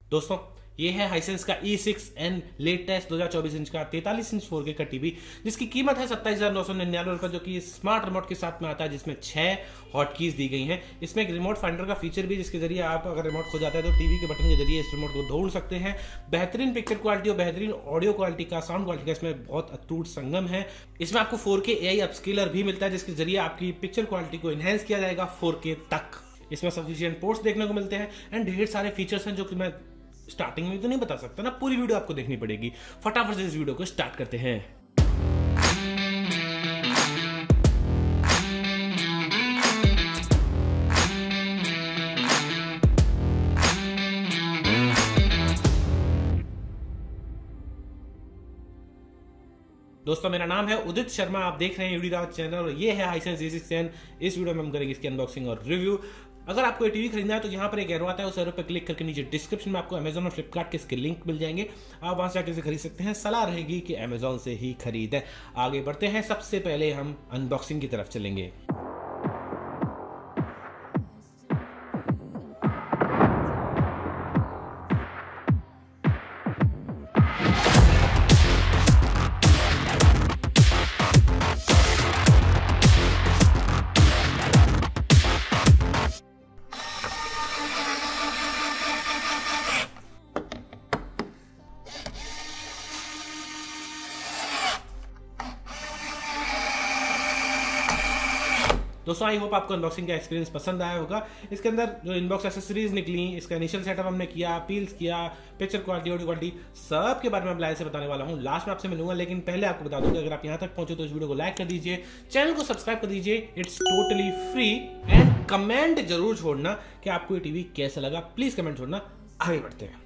दोस्तों ये है हाइसेंस का E6N लेटेस्ट 2024 इंच का 43 इंच 4K का टीवी, जिसकी कीमत है 27,999 रुपये, जो कि स्मार्ट रिमोट के साथ में आता है, जिसमें 6 हॉट कीज दी गई हैं। इसमें एक रिमोट फाइंडर का फीचर भी, जिसके जरिए आप अगर रिमोट खो जाता है तो टीवी के बटन के जरिए इस रिमोट को ढूंढ सकते हैं। बेहतरीन पिक्चर क्वालिटी और बेहतरीन ऑडियो क्वालिटी का, साउंड क्वालिटी का इसमें बहुत अटूट संगम है। इसमें आपको 4K AI अपस्केलर भी मिलता है, जिसके जरिए आपकी पिक्चर क्वालिटी को इनहेंस किया जाएगा 4K तक। इसमें सफिशिएंट पोर्ट्स देखने को मिलते हैं एंड ढेर सारे फीचर्स हैं जो कि मैं स्टार्टिंग में तो नहीं बता सकता ना, पूरी वीडियो आपको देखनी पड़ेगी। फटाफट से इस वीडियो को स्टार्ट करते हैं। दोस्तों मेरा नाम है उदित शर्मा, आप देख रहे हैं यूडी राज चैनल और ये है हाइसेंस E6N। इस वीडियो में हम करेंगे इसकी अनबॉक्सिंग और रिव्यू। अगर आपको ये टीवी खरीदना है तो यहाँ पर एक एरो आता है, उस एरो पर क्लिक करके नीचे डिस्क्रिप्शन में आपको अमेजॉन और फ्लिपकार्ट के इसके लिंक मिल जाएंगे, आप वहां से जाकर इसे खरीद सकते हैं। सलाह रहेगी कि अमेजॉन से ही खरीदें। आगे बढ़ते हैं, सबसे पहले हम अनबॉक्सिंग की तरफ चलेंगे। दोस्तों आई होप आपको अनबॉक्सिंग का एक्सपीरियंस पसंद आया होगा। इसके अंदर जो इनबॉक्स एक्सेसरीज निकली, इसका इनिशियल सेटअप हमने किया, पील्स किया, पिक्चर क्वालिटी, ऑडियो क्वालिटी, सब के बारे में लाइव से बताने वाला हूं। लास्ट में आपसे मिलूंगा, लेकिन पहले आपको बता दूं कि अगर आप यहां तक पहुंचे तो इस वीडियो को लाइक कर दीजिए, चैनल को सब्सक्राइब कर दीजिए, it's totally free. And comment जरूर छोड़ना कि आपको ये टीवी कैसा लगा, प्लीज कमेंट छोड़ना। आगे बढ़ते हैं।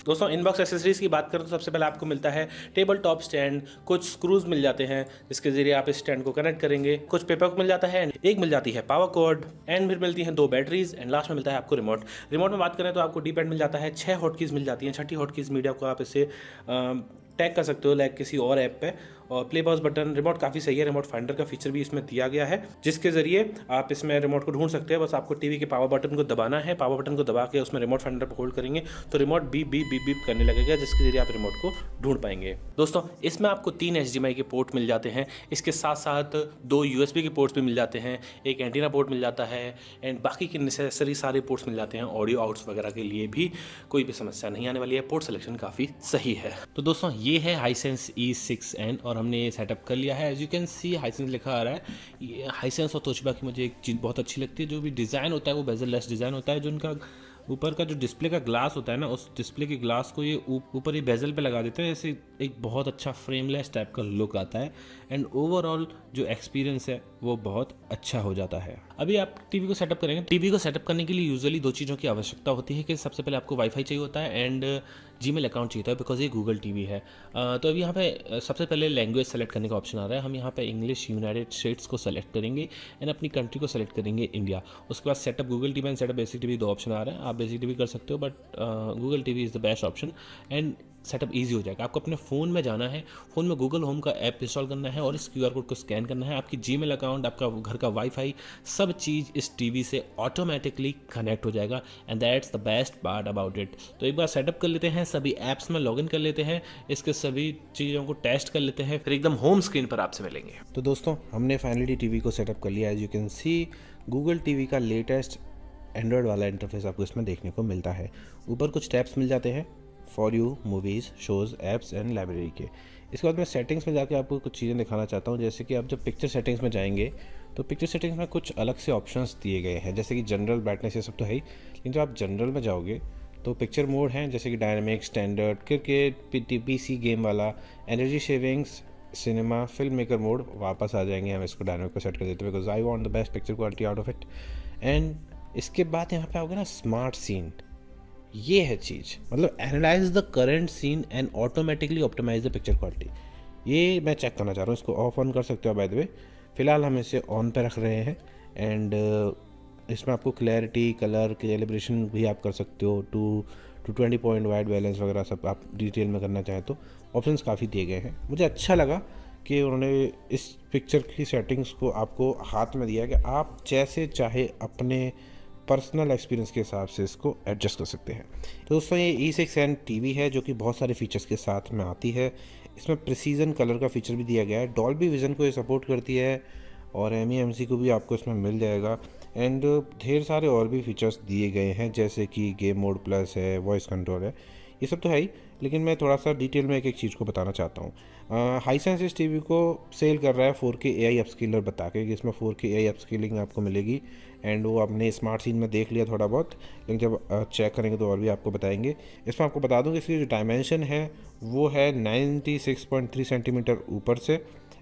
दोस्तों इनबॉक्स एक्सेसरीज की बात करें तो सबसे पहले आपको मिलता है टेबल टॉप स्टैंड, कुछ स्क्रूज मिल जाते हैं जिसके जरिए आप इस स्टैंड को कनेक्ट करेंगे, कुछ पेपर मिल जाता है, एक मिल जाती है पावर कॉर्ड, एंड फिर मिलती हैं 2 बैटरीज, एंड लास्ट में मिलता है आपको रिमोट। रिमोट में बात करें तो आपको डी पैड मिल जाता है, 6 हॉटकीज मिल जाती हैं। 6ठी हॉटकीज मीडिया को आप इसे टैग कर सकते हो लाइक किसी और ऐप पे, और प्ले पॉज बटन। रिमोट काफ़ी सही है, रिमोट फाइंडर का फीचर भी इसमें दिया गया है, जिसके जरिए आप इसमें रिमोट को ढूंढ सकते हैं। बस आपको टीवी के पावर बटन को दबाना है, पावर बटन को दबा के उसमें रिमोट फाइंडर पर होल्ड करेंगे तो remote beep beep beep beep करने लगेगा, जिसके जरिए आप रिमोट को ढूंढ पाएंगे। दोस्तों इसमें आपको 3 HDMI के पोर्ट मिल जाते हैं, इसके साथ साथ 2 USB के पोर्ट्स भी मिल जाते हैं, एक एंटीना पोर्ट मिल जाता है, एंड बाकी के नेसेसरी सारे पोर्ट्स मिल जाते हैं। ऑडियो आउट्स वगैरह के लिए भी कोई भी समस्या नहीं आने वाली है, पोर्ट सिलेक्शन काफ़ी सही है। तो दोस्तों ये है हाइसेंस E6N और हमने ये सेटअप कर लिया है। As you can see Hisense लिखा आ रहा है। ये हाइसेंस और तोशिबा की मुझे एक चीज़ बहुत अच्छी लगती है, जो भी डिज़ाइन होता है वो बेजल लेस डिज़ाइन होता है। जो उनका ऊपर का जो डिस्प्ले का ग्लास होता है ना, उस डिस्प्ले के ग्लास को ये ऊपर ये बेजल पे लगा देते हैं, जैसे एक बहुत अच्छा फ्रेमलेस टाइप का लुक आता है, एंड ओवरऑल जो एक्सपीरियंस है वो बहुत अच्छा हो जाता है। अभी आप टीवी को सेटअप करेंगे। टीवी को सेटअप करने के लिए यूजुअली 2 चीज़ों की आवश्यकता होती है कि सबसे पहले आपको वाईफाई चाहिए होता है एंड जीमेल अकाउंट चाहिए होता है, बिकॉज ये गूगल टीवी है। तो अभी यहाँ पे सबसे पहले लैंग्वेज सेलेक्ट करने का ऑप्शन आ रहा है। हम यहाँ पे इंग्लिश यूनाइटेड स्टेट्स को सेलेक्ट करेंगे एंड अपनी कंट्री को सेलेक्ट करेंगे इंडिया। उसके बाद setup Google TV and setup basic TV 2 option आ रहे हैं। आप बेसिक टीवी कर सकते हो, but Google TV is the best option and setup easy हो जाएगा। आपको अपने फ़ोन में जाना है, फ़ोन में गूगल होम का ऐप इंस्टॉल करना है और इस QR कोड को स्कैन करना है। आपकी जीमेल अकाउंट, आपका घर का वाईफाई, सब चीज़ इस टीवी से ऑटोमेटिकली कनेक्ट हो जाएगा, and that's the best part about it. तो एक बार सेटअप कर लेते हैं, सभी ऐप्स में लॉगिन कर लेते हैं, इसके सभी चीज़ों को टेस्ट कर लेते हैं, फिर एकदम होम स्क्रीन पर आपसे मिलेंगे। तो दोस्तों हमने फाइनली टीवी को सेटअप कर लिया। As you can see Google TV का लेटेस्ट एंड्रॉयड वाला इंटरफेस आपको इसमें देखने को मिलता है। ऊपर कुछ टैब्स मिल जाते हैं, for you, movies, shows, apps and library के। इसके बाद मैं सेटिंग्स में जाके आपको कुछ चीज़ें दिखाना चाहता हूँ, जैसे कि आप जब पिक्चर सेटिंग्स में जाएंगे तो पिक्चर सेटिंग्स में कुछ अलग से ऑप्शंस दिए गए हैं, जैसे कि जनरल, ब्राइटनेस, ये सब तो है ही, लेकिन जब आप जनरल में जाओगे तो पिक्चर मोड हैं जैसे कि dynamic, standard, cricket, PC game वाला, energy savings, cinema, film maker mode वापस आ जाएंगे। हम इसको डायनामिक पर सेट कर देते हैं because I want the best picture quality out of it. And इसके बाद यहाँ पे आओगे ना स्मार्ट सीन, ये है चीज़, मतलब analyse the current scene and automatically optimise the picture quality. ये मैं चेक करना चाह रहा हूँ, इसको ऑफ ऑन कर सकते हो बाय द वे। फिलहाल हम इसे ऑन पे रख रहे हैं एंड इसमें आपको क्लैरिटी, कलर कैलिब्रेशन भी आप कर सकते हो, 220 पॉइंट वाइट बैलेंस वगैरह सब आप डिटेल में करना चाहें तो ऑप्शंस काफ़ी दिए गए हैं। मुझे अच्छा लगा कि उन्होंने इस पिक्चर की सेटिंग्स को आपको हाथ में दिया कि आप जैसे चाहे अपने पर्सनल एक्सपीरियंस के हिसाब से इसको एडजस्ट कर सकते हैं। तो दोस्तों ये E6N टीवी है जो कि बहुत सारे फीचर्स के साथ में आती है। इसमें प्रिसीजन कलर का फीचर भी दिया गया है, डॉल्बी विज़न को ये सपोर्ट करती है और MEMC को भी आपको इसमें मिल जाएगा। एंड ढेर सारे और भी फीचर्स दिए गए हैं जैसे कि गेम मोड प्लस है, वॉइस कंट्रोल है, ये सब तो है ही, लेकिन मैं थोड़ा सा डिटेल में एक एक चीज़ को बताना चाहता हूँ। हाईसेंस इस टीवी को सेल कर रहा है 4K AI अपस्केलर बता के कि इसमें 4K AI अपस्केलिंग आपको मिलेगी। एंड वो आपने स्मार्ट सीन में देख लिया थोड़ा बहुत, लेकिन जब चेक करेंगे तो और भी आपको बताएंगे। इसमें आपको बता दूँ कि इसकी जो डायमेंशन है वो है 96.3 सेंटीमीटर ऊपर से,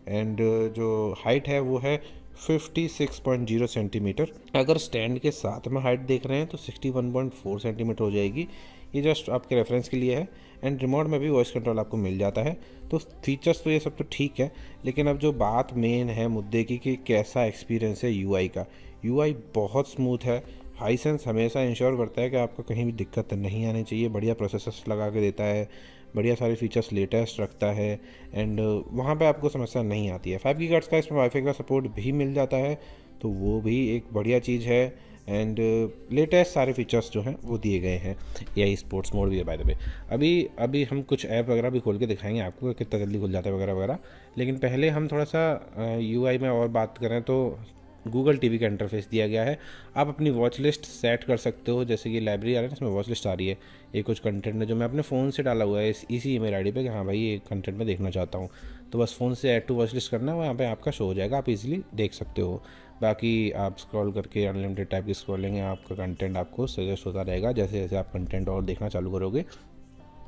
एंड जो हाइट है वो है 56.0 सेंटीमीटर। अगर स्टैंड के साथ में हाइट देख रहे हैं तो 61.4 सेंटीमीटर हो जाएगी। ये जस्ट आपके रेफरेंस के लिए है। एंड रिमोट में भी वॉइस कंट्रोल आपको मिल जाता है। तो फीचर्स तो ये सब तो ठीक है, लेकिन अब जो बात मेन है मुद्दे की कि कैसा एक्सपीरियंस है UI का। UI बहुत स्मूथ है। हाईसेंस हमेशा इंश्योर करता है कि आपको कहीं भी दिक्कत नहीं आनी चाहिए, बढ़िया प्रोसेसर्स लगा के देता है, बढ़िया सारे फीचर्स लेटेस्ट रखता है, एंड वहाँ पे आपको समस्या नहीं आती है। 5 गीगाहर्ट्ज़ का इसमें वाईफाई का सपोर्ट भी मिल जाता है, तो वो भी एक बढ़िया चीज़ है। एंड लेटेस्ट सारे फीचर्स जो हैं वो दिए गए हैं। AI स्पोर्ट्स मोड भी है बाय द वे। अभी हम कुछ ऐप वगैरह भी खोल के दिखाएंगे आपको कितना जल्दी खुल जाता है वगैरह वगैरह, लेकिन पहले हम थोड़ा सा UI में और बात करें तो गूगल टीवी का इंटरफेस दिया गया है। आप अपनी वॉच लिस्ट सेट कर सकते हो, जैसे कि लाइब्रेरी आ रहा है इसमें वॉच लिस्ट आ रही है, ये कुछ कंटेंट है जो मैं अपने फ़ोन से डाला हुआ है इसी ईमेल आईडी पे कि हाँ भाई ये कंटेंट मैं देखना चाहता हूँ, तो बस फ़ोन से ऐड टू वॉच लिस्ट करना है, वहाँ पे आपका शो हो जाएगा, आप इजीली देख सकते हो। बाकी आप स्क्रॉल करके अनलिमिटेड टाइप की स्क्रॉलिंग है, आपका कंटेंट आपको सजेस्ट होता रहेगा। जैसे जैसे आप कंटेंट और देखना चालू करोगे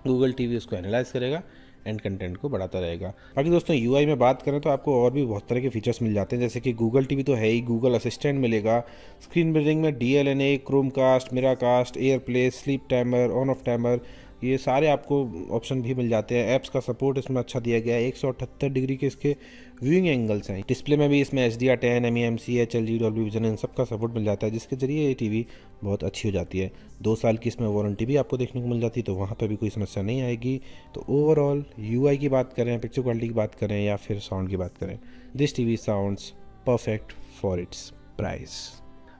गूगल टीवी उसको एनालाइज करेगा एंड कंटेंट को बढ़ाता रहेगा। बाकी दोस्तों UI में बात करें तो आपको और भी बहुत तरह के फीचर्स मिल जाते हैं, जैसे कि गूगल टीवी तो है ही, गूगल असिस्टेंट मिलेगा, स्क्रीन रीडिंग में DLNA, Chromecast, Miracast, air play, sleep timer, on off timer, ये सारे आपको ऑप्शन भी मिल जाते हैं। ऐप्स का सपोर्ट इसमें अच्छा दिया गया है, 178 डिग्री के इसके व्यूइंग एंगल्स हैं। डिस्प्ले में भी इसमें HDR10, MEMC, HLG, Dolby Vision, इन सब का सपोर्ट मिल जाता है, जिसके जरिए ये टीवी बहुत अच्छी हो जाती है। 2 साल की इसमें वारंटी भी आपको देखने को मिल जाती है, तो वहाँ पर भी कोई समस्या नहीं आएगी। तो ओवरऑल UI की बात करें, पिक्चर क्वालिटी की बात करें या फिर साउंड की बात करें, this TV sounds perfect for its price.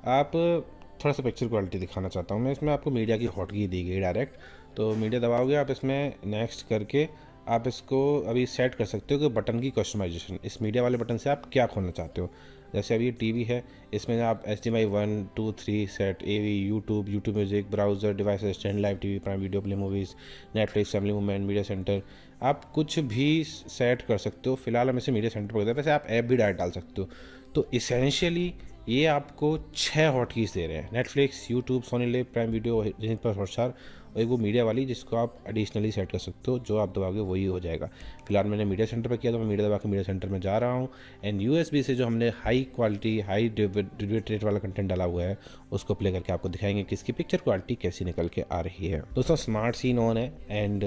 आप थोड़ा सा पिक्चर क्वालिटी दिखाना चाहता हूँ मैं, इसमें आपको मीडिया की हॉटकी दी गई डायरेक्ट, तो मीडिया दबाओगे आप इसमें नेक्स्ट करके आप इसको अभी सेट कर सकते हो कि बटन की कस्टमाइजेशन, इस मीडिया वाले बटन से आप क्या खोलना चाहते हो। जैसे अभी ये टीवी है, इसमें आप HDMI 1, 2, 3 set, AV, YouTube music, browser, device assistant, live TV, prime video, play movies, Netflix, family movement, media centre, आप कुछ भी सेट कर सकते हो। फिलहाल हम इसे मीडिया सेंटर पर करते हैं, वैसे आप ऐप भी डायरेक्ट डाल सकते हो। तो इसेंशियली ये आपको 6 हॉटकीज़ दे रहे हैं, Netflix, YouTube, Sony LIV, Prime Video, Disney plus, Hotstar, और एक वो मीडिया वाली जिसको आप एडिशनली सेट कर सकते हो, जो आप दबाओगे वही हो जाएगा। फिलहाल मैंने मीडिया सेंटर पर किया तो मैं मीडिया दबा के मीडिया सेंटर में जा रहा हूँ, एंड USB से जो हमने high quality high debate rate वाला कंटेंट डाला हुआ है उसको प्ले करके आपको दिखाएंगे कि इसकी पिक्चर क्वालिटी कैसी निकल के आ रही है। दोस्तों स्मार्ट सीन ऑन है एंड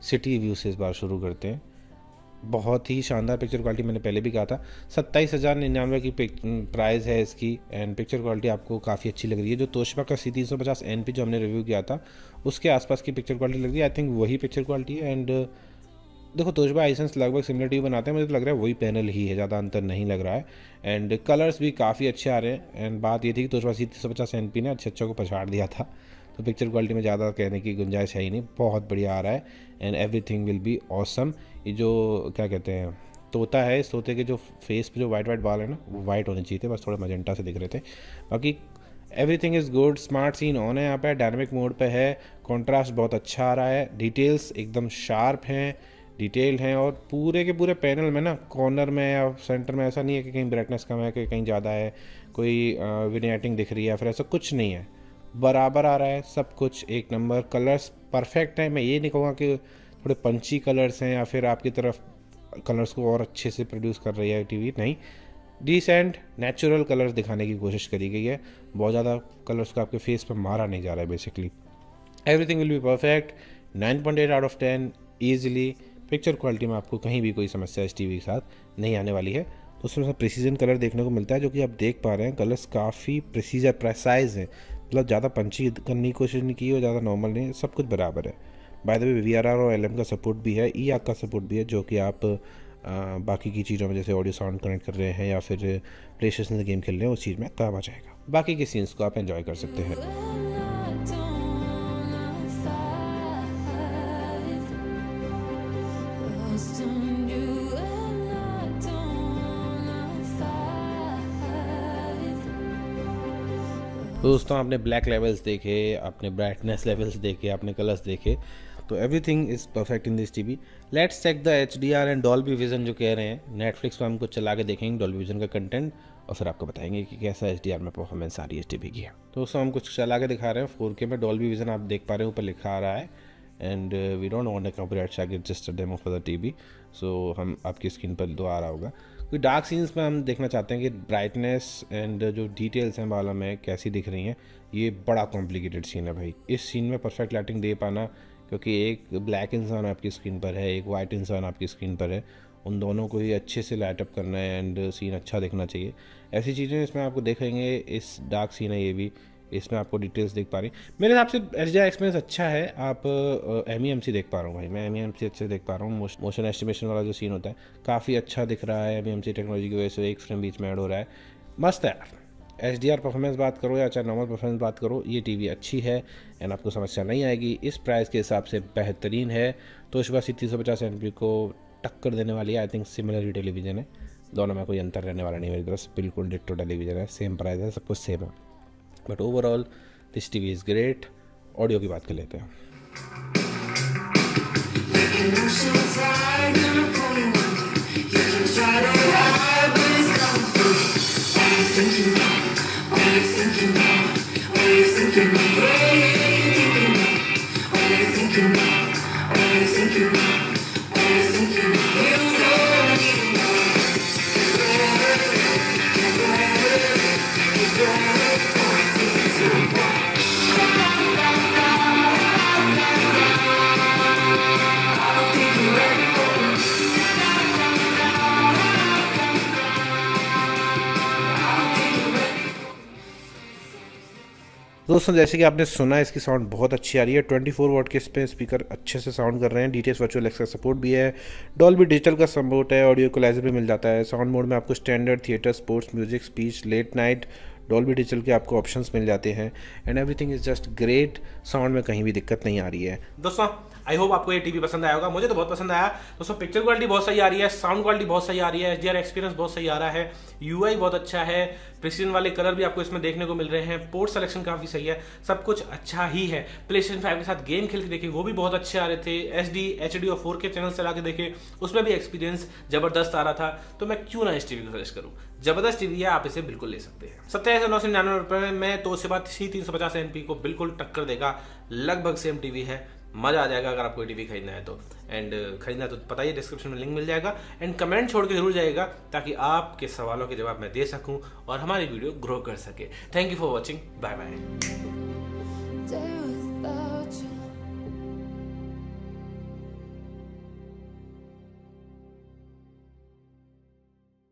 सिटी व्यू से इस बार शुरू करते हैं। बहुत ही शानदार पिक्चर क्वालिटी, मैंने पहले भी कहा था 27,099 की प्राइस है इसकी, एंड पिक्चर क्वालिटी आपको काफ़ी अच्छी लग रही है। जो तोशिबा का C350 NP जो हमने रिव्यू किया था उसके आसपास की पिक्चर क्वालिटी लग रही है, आई थिंक वही पिक्चर क्वालिटी है। एंड देखो तोशिबा हाइसेंस लगभग सिमिलर टीवी बनाते हैं, मुझे तो लग रहा है वही पैनल ही है, ज़्यादा अंतर नहीं लग रहा है। एंड कलर्स भी काफ़ी अच्छे आ रहे हैं। एंड बात ये थी कि तोशिबा C350 NP ने अच्छा को पछाड़ दिया था, तो पिक्चर क्वालिटी में ज़्यादा कहने की गुंजाइश है ही नहीं, बहुत बढ़िया आ रहा है and everything will be awesome. ये जो क्या कहते हैं तोता है, इस तोते के जो फेस पे जो वाइट बाल है ना वो वाइट होने चाहिए थे, बस थोड़ा मजेंटा से दिख रहे थे। बाकी everything is good. Smart scene on है, यहाँ पे डायनामिक मोड पे है, कॉन्ट्रास्ट बहुत अच्छा आ रहा है, डिटेल्स एकदम शार्प हैं, डिटेल हैं, और पूरे के पूरे पैनल में ना कॉर्नर में या सेंटर में ऐसा नहीं है कि कहीं ब्राइटनेस कम है कि कहीं ज़्यादा है, कोई विनियटिंग दिख रही है, फिर ऐसा कुछ नहीं है, बराबर आ रहा है सब कुछ एक नंबर। कलर्स परफेक्ट है, मैं ये नहीं कहूँगा कि थोड़े पंची कलर्स हैं या फिर आपकी तरफ कलर्स को और अच्छे से प्रोड्यूस कर रही है टीवी, नहीं, डिसेंट नेचुरल कलर्स दिखाने की कोशिश करी गई है, बहुत ज़्यादा कलर्स को आपके फेस पर मारा नहीं जा रहा है। Basically everything will be perfect, 9.8 out of 10 easily. Picture quality में आपको कहीं भी कोई समस्या इस टीवी के साथ नहीं आने वाली है। उसमें प्रिसीजन कलर देखने को मिलता है, जो कि आप देख पा रहे हैं कलर्स काफ़ी प्रिसाइज हैं, मतलब ज़्यादा पंची करने की कोशिश नहीं की और ज़्यादा नॉर्मल नहीं, सब कुछ बराबर है। बाय द वे VRR और LM का सपोर्ट भी है, EAC का सपोर्ट भी है, जो कि आप बाकी की चीज़ों में जैसे ऑडियो साउंड कनेक्ट कर रहे हैं या फिर प्ले स्टेशन से गेम खेल रहे हैं उस चीज़ में काम आ जाएगा। बाकी के सीन्स को आप एंजॉय कर सकते हैं। तो दोस्तों आपने ब्लैक लेवल्स देखे, आपने ब्राइटनेस लेवल्स देखे, आपने कलर्स देखे, तो everything is perfect in this TV. Let's check the HDR and Dolby Vision जो कह रहे हैं। नेटफ्लिक्स पर हम कुछ चला के देखेंगे डॉल्बी विजन का कंटेंट और फिर आपको बताएंगे कि कैसा HDR में परफॉर्मेंस आ रही है इस टीवी की। तो दोस्तों हम कुछ चला के दिखा रहे हैं 4K में डॉल्बी विजन, आप देख पा रहे हैं ऊपर लिखा आ रहा है। And we don't want a copyright strike, just a demo for the TV. So हम आपकी स्क्रीन पर दो आ रहा होगा। कोई डार्क सीन्स में हम देखना चाहते हैं कि ब्राइटनेस एंड जो डिटेल्स हैं बालों में कैसी दिख रही हैं। ये बड़ा कॉम्प्लिकेटेड सीन है भाई, इस सीन में परफेक्ट लाइटिंग दे पाना, क्योंकि एक ब्लैक इंसान आपकी स्क्रीन पर है, एक वाइट इंसान आपकी स्क्रीन पर है, उन दोनों को ही अच्छे से लाइटअप करना है एंड सीन अच्छा दिखना चाहिए। ऐसी चीज़ें इसमें आपको देखेंगे। इस डार्क सीन है ये भी, इसमें आपको डिटेल्स देख पा रही। मेरे हिसाब से HDR एक्सपीरियंस अच्छा है। आप MEMC देख पा रहा हूँ भाई, मैं MEMC अच्छे देख पा रहा हूँ। मोशन एस्टिमेशन वाला जो सीन होता है काफ़ी अच्छा दिख रहा है MEMC टेक्नोलॉजी की वजह से, एक फ्रेम बीच में ऐड हो रहा है, मस्त है यार। HDR परफॉर्मेंस बात करो या चाहे नॉर्मल परफॉर्मेंस बात करो, ये टीवी अच्छी है एंड आपको समस्या नहीं आएगी। इस प्राइस के हिसाब से बेहतरीन है। तोशिबा C350 NP को टक्कर देने वाली है। I think similar he television है, दोनों में कोई अंतर रहने वाला नहीं मेरी तरफ से, बिल्कुल डिट्टो टेलीविज़न है, सेम प्राइस है, सब कुछ सेम है। But overall this TV is great. Audio की बात कर लेते हैं। दोस्तों जैसे कि आपने सुना इसकी साउंड बहुत अच्छी आ रही है। 24 वॉट के इस पे स्पीकर अच्छे से साउंड कर रहे हैं। DTS वर्चुअल एक्स का सपोर्ट भी है, डॉल्बी डिजिटल का सपोर्ट है, ऑडियो इक्वलाइजर भी मिल जाता है। साउंड मोड में आपको standard, theatre, sports, music, speech, late night, Dolby Digital के आपको ऑप्शंस मिल जाते हैं and everything is just great. Sound में कहीं भी दिक्कत नहीं आ रही है। दोस्तों आई होप आपको ये टीवी पसंद आया होगा, मुझे तो बहुत पसंद आया। दोस्तों पिक्चर क्वालिटी बहुत सही आ रही है, साउंड क्वालिटी बहुत सही आ रही है, HDR एक्सपीरियंस बहुत सही आ रहा है, UI बहुत अच्छा है, प्रिसीजन वाले कलर भी आपको इसमें देखने को मिल रहे हैं, पोर्ट सिलेक्शन काफी सही है, सब कुछ अच्छा ही है। PlayStation 5 के साथ गेम खेल के देखे वो भी बहुत अच्छे आ रहे थे, SD, HD और 4K चैनल चला के देखे उसमें भी एक्सपीरियंस जबरदस्त आ रहा था। तो मैं क्यों ना इस टीवी को सजेस्ट करूं, जबरदस्त टीवी है, आप इसे बिल्कुल ले सकते हैं। 27,999 रुपए में तोशिबा C350 NP को बिल्कुल टक्कर देगा, लगभग सेम टीवी है, मजा आ जाएगा। अगर आपको कोई टीवी खरीदना है तो एंड खरीदना है तो पता ही डिस्क्रिप्शन में लिंक मिल जाएगा एंड कमेंट छोड़ के जरूर जाएगा ताकि आपके सवालों के जवाब मैं दे सकूं और हमारी वीडियो ग्रो कर सके। Thank you for watching, bye bye.